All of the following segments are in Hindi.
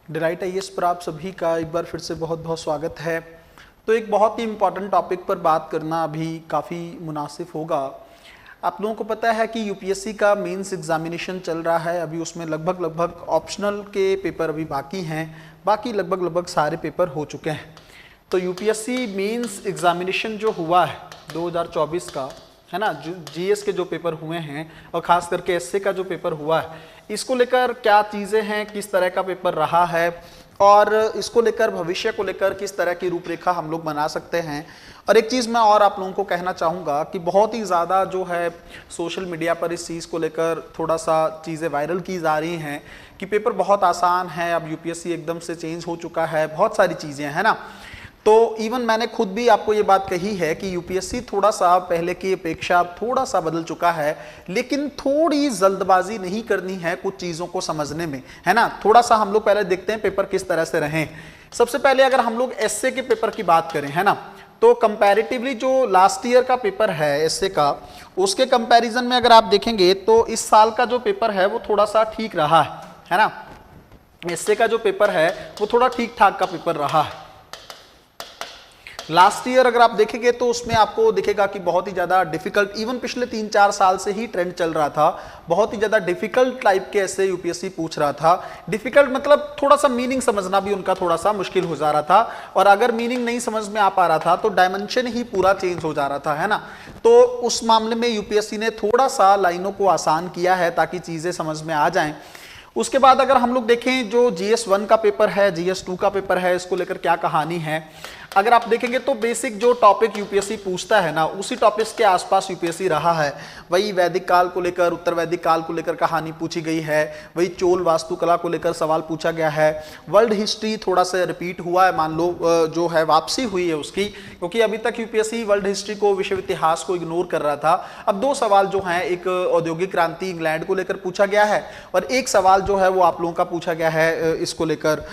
डिलाइट आईएएस पर आप सभी का एक बार फिर से बहुत बहुत स्वागत है। तो एक बहुत ही इम्पॉर्टेंट टॉपिक पर बात करना अभी काफ़ी मुनासिब होगा। आप लोगों को पता है कि यूपीएससी का मेंस एग्जामिनेशन चल रहा है। अभी उसमें लगभग ऑप्शनल के पेपर अभी बाकी हैं, बाकी लगभग सारे पेपर हो चुके हैं। तो यूपीएससी मेंस एग्जामिनेशन जो हुआ है 2024 का, है ना, जीएस के जो पेपर हुए हैं और ख़ास करके एसए का जो पेपर हुआ है, इसको लेकर क्या चीज़ें हैं, किस तरह का पेपर रहा है और इसको लेकर भविष्य को लेकर किस तरह की रूपरेखा हम लोग बना सकते हैं। और एक चीज़ मैं और आप लोगों को कहना चाहूँगा कि बहुत ही ज़्यादा जो है सोशल मीडिया पर इस चीज़ को लेकर थोड़ा सा चीज़ें वायरल की जा रही हैं कि पेपर बहुत आसान है, अब यूपीएससी एकदम से चेंज हो चुका है, बहुत सारी चीज़ें हैं ना। तो इवन मैंने खुद भी आपको ये बात कही है कि यूपीएससी थोड़ा सा पहले की अपेक्षा थोड़ा सा बदल चुका है, लेकिन थोड़ी जल्दबाजी नहीं करनी है कुछ चीज़ों को समझने में, है ना। थोड़ा सा हम लोग पहले देखते हैं पेपर किस तरह से रहे। सबसे पहले अगर हम लोग एसए के पेपर की बात करें, है ना, तो कंपैरेटिवली जो लास्ट ईयर का पेपर है एसए का, उसके कंपैरिजन में अगर आप देखेंगे तो इस साल का जो पेपर है वो थोड़ा सा ठीक रहा है ना। एसए का जो पेपर है वो थोड़ा ठीक ठाक का पेपर रहा है। लास्ट ईयर अगर आप देखेंगे तो उसमें आपको दिखेगा कि बहुत ही ज़्यादा डिफिकल्ट, इवन पिछले 3-4 साल से ही ट्रेंड चल रहा था, बहुत ही ज़्यादा डिफिकल्ट टाइप के ऐसे यूपीएससी पूछ रहा था। डिफिकल्ट मतलब थोड़ा सा मीनिंग समझना भी उनका थोड़ा सा मुश्किल हो जा रहा था, और अगर मीनिंग नहीं समझ में आ पा रहा था तो डायमेंशन ही पूरा चेंज हो जा रहा था, है ना। तो उस मामले में यूपीएससी ने थोड़ा सा लाइनों को आसान किया है ताकि चीज़ें समझ में आ जाएं। उसके बाद अगर हम लोग देखें जो GS1 का पेपर है, GS2 का पेपर है, इसको लेकर क्या कहानी है, अगर आप देखेंगे तो बेसिक जो टॉपिक यूपीएससी पूछता है ना, उसी टॉपिक्स के आसपास यूपीएससी रहा है। वही वैदिक काल को लेकर, उत्तर वैदिक काल को लेकर कहानी पूछी गई है, वही चोल वास्तुकला को लेकर सवाल पूछा गया है। वर्ल्ड हिस्ट्री थोड़ा सा रिपीट हुआ है, मान लो जो है वापसी हुई है उसकी, क्योंकि अभी तक यूपीएससी वर्ल्ड हिस्ट्री को, विश्व इतिहास को इग्नोर कर रहा था। अब 2 सवाल जो हैं, एक औद्योगिक क्रांति इंग्लैंड को लेकर पूछा गया है और एक सवाल जो है वो आप लोगों का पूछा गया है इसको लेकर,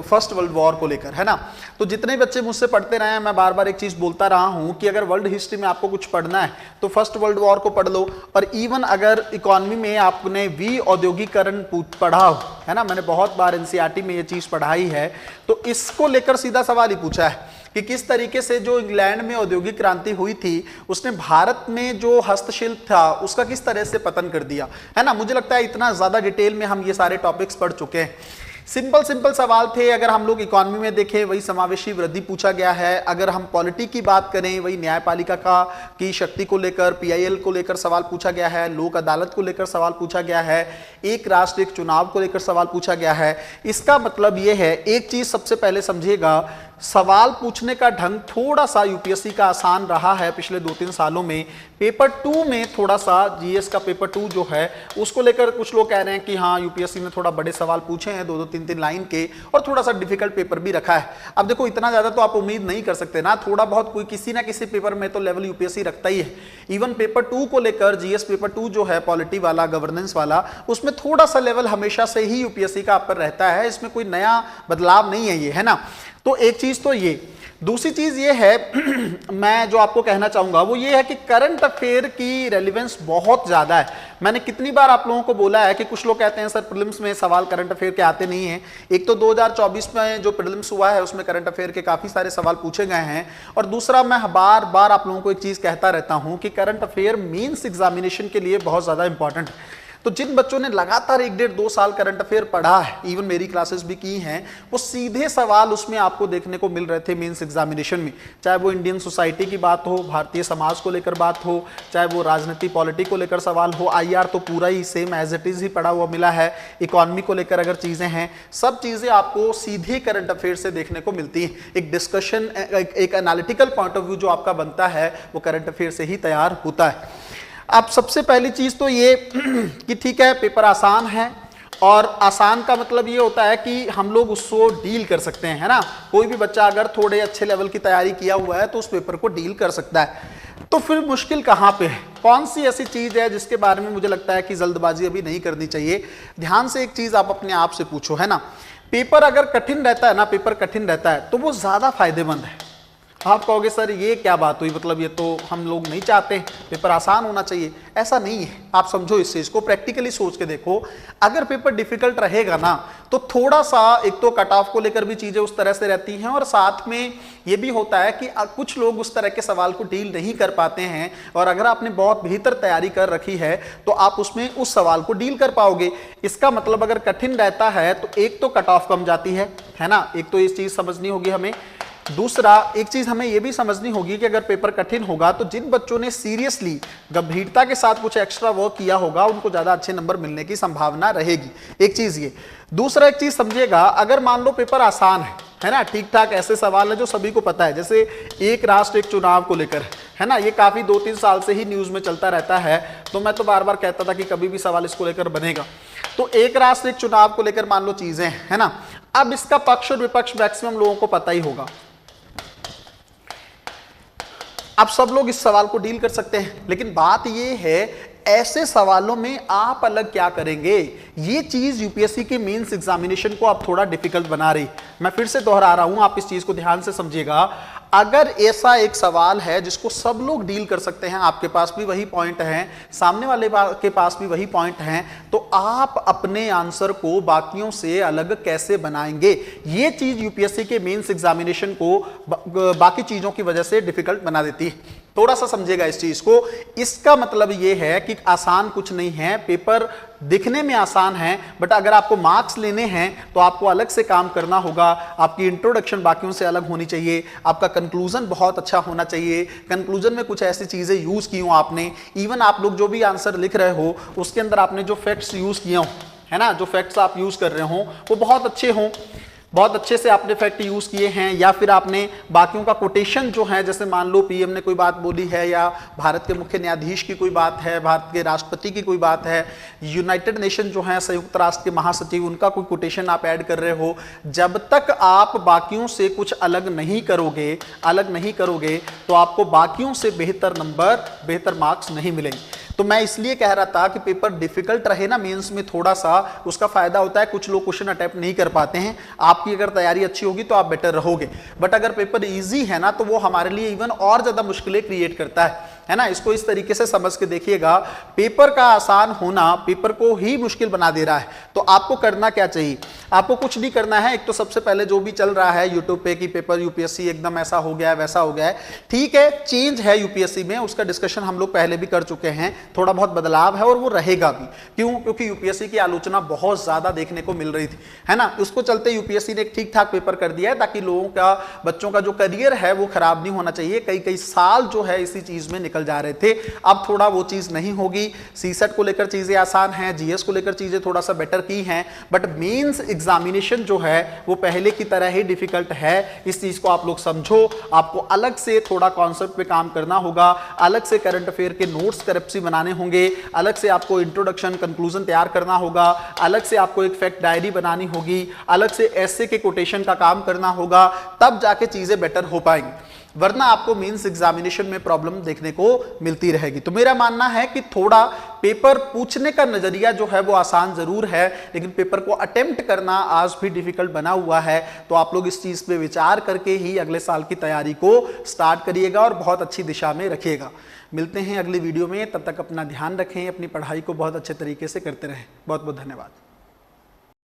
फर्स्ट वर्ल्ड वॉर को लेकर, है ना। तो जितने बच्चे मुझसे पढ़ते रहे हैं, मैं बार बार एक चीज बोलता रहा हूं कि अगर वर्ल्ड हिस्ट्री में आपको कुछ पढ़ना है तो फर्स्ट वर्ल्ड वॉर को पढ़ लो, और इवन अगर इकोनॉमी में आपने औद्योगिकरण पढ़ा हो, है ना, मैंने बहुत बार एनसीईआरटी में ये चीज पढ़ाई है, तो इसको लेकर सीधा सवाल ही पूछा है कि किस तरीके से जो इंग्लैंड में औद्योगिक क्रांति हुई थी उसने भारत में जो हस्तशिल्प था उसका किस तरह से पतन कर दिया, है ना। मुझे लगता है इतना ज्यादा डिटेल में हम ये सारे टॉपिक्स पढ़ चुके हैं। सिंपल सवाल थे। अगर हम लोग इकोनॉमी में देखें, वही समावेशी वृद्धि पूछा गया है। अगर हम पॉलिटी की बात करें, वही न्यायपालिका की शक्ति को लेकर, पीआईएल को लेकर सवाल पूछा गया है, लोक अदालत को लेकर सवाल पूछा गया है, एक राष्ट्र एक चुनाव को लेकर सवाल पूछा गया है। इसका मतलब यह है, एक चीज सबसे पहले समझिएगा, सवाल पूछने का ढंग थोड़ा सा यूपीएससी का आसान रहा है पिछले 2-3 सालों में। पेपर 2 में थोड़ा सा, जीएस का पेपर 2 जो है उसको लेकर कुछ लोग कह रहे हैं कि हाँ यूपीएससी ने थोड़ा बड़े सवाल पूछे हैं, 2-2, 3-3 लाइन के, और थोड़ा सा डिफिकल्ट पेपर भी रखा है। अब देखो इतना ज्यादा तो आप उम्मीद नहीं कर सकते ना, थोड़ा बहुत कोई किसी ना किसी पेपर में तो लेवल यूपीएससी रखता ही है। इवन पेपर 2 को लेकर, जीएस पेपर 2 जो है पॉलिटी वाला, गवर्नेंस वाला, उसमें थोड़ा सा लेवल हमेशा से ही यूपीएससी का अपर रहता है, इसमें कोई नया बदलाव नहीं है ये, है ना। तो एक चीज तो ये, दूसरी चीज ये है मैं जो आपको कहना चाहूंगा वो ये है कि करंट अफेयर की रेलेवेंस बहुत ज्यादा है। मैंने कितनी बार आप लोगों को बोला है कि कुछ लोग कहते हैं सर प्रीलिम्स में सवाल करंट अफेयर के आते नहीं हैं। एक तो 2024 में जो प्रीलिम्स हुआ है उसमें करंट अफेयर के काफी सारे सवाल पूछे गए हैं, और दूसरा मैं बार बार आप लोगों को एक चीज कहता रहता हूं कि करंट अफेयर मेंस एग्जामिनेशन के लिए बहुत ज्यादा इंपॉर्टेंट है। तो जिन बच्चों ने लगातार 1-1.5-2 साल करंट अफेयर पढ़ा है, इवन मेरी क्लासेस भी की हैं, वो सीधे सवाल उसमें आपको देखने को मिल रहे थे मेंस एग्जामिनेशन में। चाहे वो इंडियन सोसाइटी की बात हो, भारतीय समाज को लेकर बात हो, चाहे वो राजनीति पॉलिटी को लेकर सवाल हो, आईआर तो पूरा ही सेम एज इट इज ही पढ़ा हुआ मिला है, इकोनॉमी को लेकर अगर चीजें हैं, सब चीजें आपको सीधे करंट अफेयर से देखने को मिलती हैं। एक डिस्कशन, एक एनालिटिकल पॉइंट ऑफ व्यू जो आपका बनता है वो करंट अफेयर से ही तैयार होता है। अब सबसे पहली चीज तो ये कि ठीक है पेपर आसान है, और आसान का मतलब ये होता है कि हम लोग उसको डील कर सकते हैं, है ना। कोई भी बच्चा अगर थोड़े अच्छे लेवल की तैयारी किया हुआ है तो उस पेपर को डील कर सकता है। तो फिर मुश्किल कहाँ पे है, कौन सी ऐसी चीज है जिसके बारे में मुझे लगता है कि जल्दबाजी अभी नहीं करनी चाहिए। ध्यान से एक चीज आप अपने आप से पूछो, है ना, पेपर अगर कठिन रहता है ना, पेपर कठिन रहता है तो वो ज्यादा फायदेमंद है। आप कहोगे सर ये क्या बात हुई, मतलब ये तो हम लोग नहीं चाहते, पेपर आसान होना चाहिए। ऐसा नहीं है, आप समझो इस चीज को, प्रैक्टिकली सोच के देखो। अगर पेपर डिफिकल्ट रहेगा ना तो थोड़ा सा एक तो कट ऑफ को लेकर भी चीजें उस तरह से रहती हैं, और साथ में ये भी होता है कि कुछ लोग उस तरह के सवाल को डील नहीं कर पाते हैं, और अगर आपने बहुत बेहतर तैयारी कर रखी है तो आप उसमें उस सवाल को डील कर पाओगे। इसका मतलब अगर कठिन रहता है तो एक तो कट ऑफ कम जाती है ना, एक तो इस चीज समझनी होगी हमें। दूसरा एक चीज हमें यह भी समझनी होगी कि अगर पेपर कठिन होगा तो जिन बच्चों ने सीरियसली गंभीरता के साथ कुछ एक्स्ट्रा वर्क किया होगा उनको ज्यादा अच्छे नंबर मिलने की संभावना रहेगी, एक चीज ये। दूसरा एक चीज समझिएगा, अगर मान लो पेपर आसान है ना, ठीक ठाक ऐसे सवाल है जो सभी को पता है, जैसे एक राष्ट्र एक चुनाव को लेकर, है ना, ये काफी 2-3 साल से ही न्यूज में चलता रहता है, तो मैं तो बार बार कहता था कि कभी भी सवाल इसको लेकर बनेगा। तो एक राष्ट्र एक चुनाव को लेकर मान लो चीजें, है ना। अब इसका पक्ष और विपक्ष मैक्सिमम लोगों को पता ही होगा। आप सब लोग इस सवाल को डील कर सकते हैं, लेकिन बात यह है ऐसे सवालों में आप अलग क्या करेंगे, ये चीज यूपीएससी के मेंस एग्जामिनेशन को आप थोड़ा डिफिकल्ट बना रही। मैं फिर से दोहरा रहा हूं, आप इस चीज को ध्यान से समझिएगा। अगर ऐसा एक सवाल है जिसको सब लोग डील कर सकते हैं, आपके पास भी वही पॉइंट हैं, सामने वाले के पास भी वही पॉइंट हैं, तो आप अपने आंसर को बाकियों से अलग कैसे बनाएंगे, ये चीज यूपीएससी के मेंस एग्जामिनेशन को बाकी चीजों की वजह से डिफिकल्ट बना देती है। थोड़ा सा समझिएगा इस चीज को। इसका मतलब यह है कि आसान कुछ नहीं है, पेपर दिखने में आसान है, बट अगर आपको मार्क्स लेने हैं तो आपको अलग से काम करना होगा। आपकी इंट्रोडक्शन बाकियों से अलग होनी चाहिए, आपका कंक्लूजन बहुत अच्छा होना चाहिए, कंक्लूजन में कुछ ऐसी चीजें यूज की हो आपने, इवन आप लोग जो भी आंसर लिख रहे हो उसके अंदर आपने जो फैक्ट्स यूज किए हो, है ना, जो फैक्ट्स आप यूज कर रहे हो वो बहुत अच्छे हों, बहुत अच्छे से आपने फैक्ट यूज किए हैं, या फिर आपने बाकियों का कोटेशन जो है, जैसे मान लो पीएम ने कोई बात बोली है, या भारत के मुख्य न्यायाधीश की कोई बात है, भारत के राष्ट्रपति की कोई बात है, यूनाइटेड नेशन जो है संयुक्त राष्ट्र के महासचिव, उनका कोई कोटेशन आप ऐड कर रहे हो, जब तक आप बाकियों से कुछ अलग नहीं करोगे तो आपको बाकियों से बेहतर नंबर, बेहतर मार्क्स नहीं मिलेंगे। तो मैं इसलिए कह रहा था कि पेपर डिफिकल्ट रहे ना मेंस में, थोड़ा सा उसका फायदा होता है, कुछ लोग क्वेश्चन अटेम्प्ट नहीं कर पाते हैं, आपकी अगर तैयारी अच्छी होगी तो आप बेटर रहोगे। बट अगर पेपर इजी है ना तो वो हमारे लिए इवन और ज्यादा मुश्किलें क्रिएट करता है ना। इसको इस तरीके से समझ के देखिएगा, पेपर का आसान होना पेपर को ही मुश्किल बना दे रहा है। तो आपको करना क्या चाहिए, आपको कुछ नहीं करना है। एक तो सबसे पहले जो भी चल रहा है यूट्यूब पे कि पेपर यूपीएससी एकदम ऐसा हो गया है, वैसा हो गया है, ठीक है, चेंज है यूपीएससी में, उसका डिस्कशन हम लोग पहले भी कर चुके हैं, थोड़ा बहुत बदलाव है और वो रहेगा भी। क्यों? क्योंकि यूपीएससी की आलोचना बहुत ज्यादा देखने को मिल रही थी, है ना। उसको चलते यूपीएससी ने एक ठीक ठाक पेपर कर दिया है, ताकि लोगों का, बच्चों का जो करियर है वो खराब नहीं होना चाहिए। कई कई साल जो है इसी चीज में निकल जा रहे थे, अब थोड़ा वो चीज नहीं होगी। सीसेट को लेकर चीजें आसान हैं, जीएस को लेकर चीजें थोड़ा सा बेटर की हैं, बट मेंस एग्जामिनेशन जो है वो पहले की तरह ही डिफिकल्ट है। इस चीज को आप लोग समझो, आपको अलग से थोड़ा कॉन्सेप्ट पे काम करना होगा, अलग से करंट अफेयर के नोट्स करेक्टली बनाने होंगे, अलग से आपको इंट्रोडक्शन कंक्लूजन तैयार करना होगा, अलग से आपको एक फैक्ट डायरी बनानी होगी, अलग से ऐसे के कोटेशन का काम करना होगा, तब जाके चीजें बेटर हो पाएंगी, वरना आपको मेंस एग्जामिनेशन में प्रॉब्लम देखने को मिलती रहेगी। तो मेरा मानना है कि थोड़ा पेपर पूछने का नजरिया जो है वो आसान जरूर है, लेकिन पेपर को अटेम्प्ट करना आज भी डिफिकल्ट बना हुआ है। तो आप लोग इस चीज पे विचार करके ही अगले साल की तैयारी को स्टार्ट करिएगा और बहुत अच्छी दिशा में रखिएगा। मिलते हैं अगली वीडियो में, तब तक अपना ध्यान रखें, अपनी पढ़ाई को बहुत अच्छे तरीके से करते रहें। बहुत बहुत धन्यवाद।